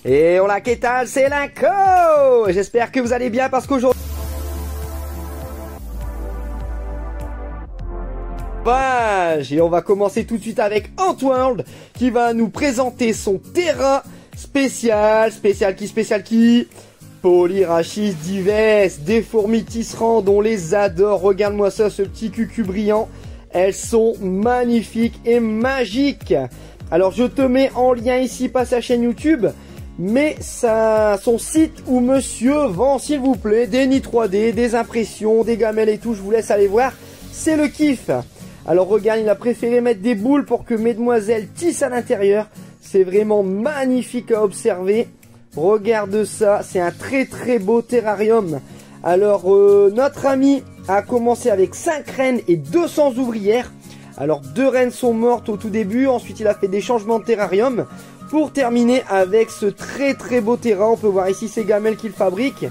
Et on la qu'est-ce c'est l'Inco. J'espère que vous allez bien parce qu'aujourd'hui... Et on va commencer tout de suite avec Antworld qui va nous présenter son Terra spécial qui Polyrachis dives, des fourmis tisserandes, on les adore. Regarde-moi ça, ce petit cucu brillant. Elles sont magnifiques et magiques. Alors je te mets en lien ici, pas sa chaîne YouTube, mais son site où monsieur vend, s'il vous plaît, des nids 3D, des impressions, des gamelles et tout. Je vous laisse aller voir, c'est le kiff. Alors regarde, il a préféré mettre des boules pour que mesdemoiselles tissent à l'intérieur. C'est vraiment magnifique à observer. Regarde ça, c'est un très beau terrarium. Alors notre ami a commencé avec 5 reines et 200 ouvrières. Alors 2 reines sont mortes au tout début, ensuite il a fait des changements de terrarium pour terminer avec ce très beau terra. On peut voir ici ses gamelles qu'il fabrique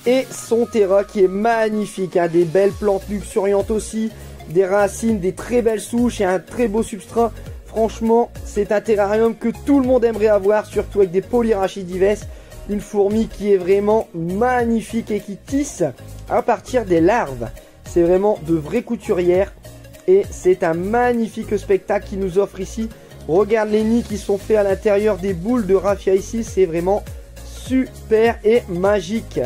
et son terra qui est magnifique, hein. Des belles plantes luxuriantes aussi, des racines, des très belles souches et un très beau substrat. Franchement, c'est un terrarium que tout le monde aimerait avoir, surtout avec des Polyrachis dives. Une fourmi qui est vraiment magnifique et qui tisse à partir des larves. C'est vraiment de vraies couturières et c'est un magnifique spectacle qu'il nous offre ici. Regarde les nids qui sont faits à l'intérieur des boules de raffia ici, c'est vraiment super et magique.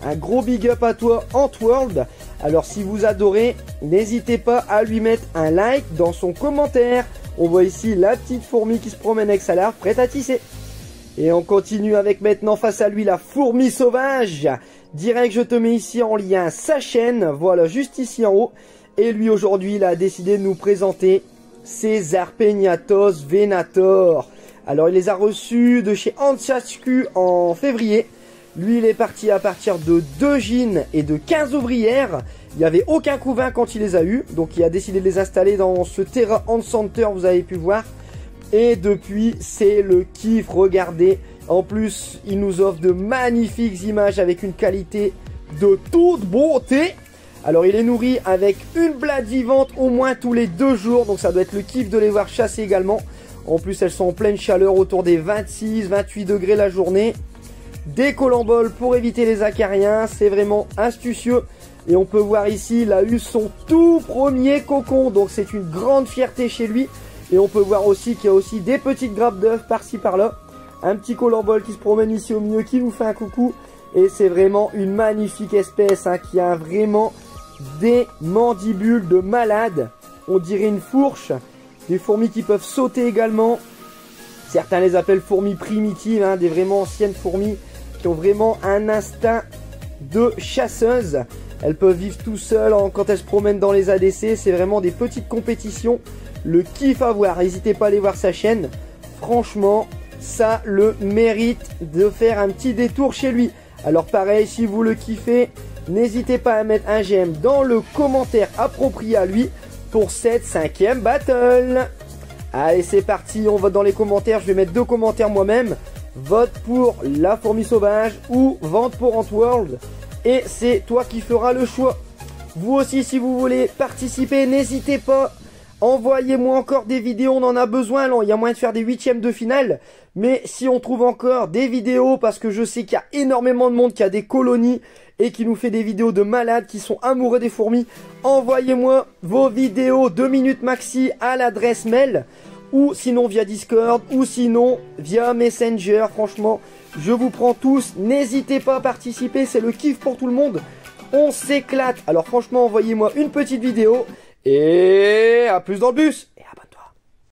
Un gros big up à toi Antworld. Alors si vous adorez, n'hésitez pas à lui mettre un like dans son commentaire. On voit ici la petite fourmi qui se promène avec sa larve, prête à tisser. Et on continue avec maintenant face à lui la fourmi sauvage. Direct, je te mets ici en lien sa chaîne, voilà, juste ici en haut. Et lui aujourd'hui, il a décidé de nous présenter ses Arpegnathos Venator. Alors il les a reçus de chez Hansasku en février. Lui, il est parti à partir de 2 gines et de 15 ouvrières. Il n'y avait aucun couvain quand il les a eu. Donc, il a décidé de les installer dans ce Terra Hand Center, vous avez pu voir. Et depuis, c'est le kiff. Regardez. En plus, il nous offre de magnifiques images avec une qualité de toute beauté. Alors, il est nourri avec une blade vivante au moins tous les 2 jours. Donc, ça doit être le kiff de les voir chasser également. En plus, elles sont en pleine chaleur, autour des 26-28 degrés la journée. Des colamboles pour éviter les acariens, c'est vraiment astucieux. Et on peut voir ici, il a eu son tout premier cocon, donc c'est une grande fierté chez lui. Et on peut voir aussi qu'il y a aussi des petites grappes d'œufs par-ci par-là. Un petit colambole qui se promène ici au milieu, qui nous fait un coucou. Et c'est vraiment une magnifique espèce, hein, qui a vraiment des mandibules de malade. On dirait une fourche. Des fourmis qui peuvent sauter également. Certains les appellent fourmis primitives, hein, des vraiment anciennes fourmis qui ont vraiment un instinct de chasseuse. Elles peuvent vivre tout seules quand elles se promènent dans les ADC. C'est vraiment des petites compétitions. Le kiff à voir. N'hésitez pas à aller voir sa chaîne. Franchement, ça le mérite de faire un petit détour chez lui. Alors pareil, si vous le kiffez, n'hésitez pas à mettre un j'aime dans le commentaire approprié à lui pour cette 5e battle. Allez, c'est parti. On vote dans les commentaires. Je vais mettre 2 commentaires moi-même. Vote pour la fourmi sauvage ou vente pour Antworld. Et c'est toi qui feras le choix. Vous aussi, si vous voulez participer, n'hésitez pas. Envoyez-moi encore des vidéos, on en a besoin. Là, il y a moyen de faire des 8e de finale. Mais si on trouve encore des vidéos, parce que je sais qu'il y a énormément de monde qui a des colonies et qui nous fait des vidéos de malades qui sont amoureux des fourmis, envoyez-moi vos vidéos 2 minutes maxi à l'adresse mail. Ou sinon via Discord, ou sinon via Messenger. Franchement, je vous prends tous. N'hésitez pas à participer, c'est le kiff pour tout le monde. On s'éclate. Alors franchement, envoyez-moi une petite vidéo. Et à plus dans le bus. Et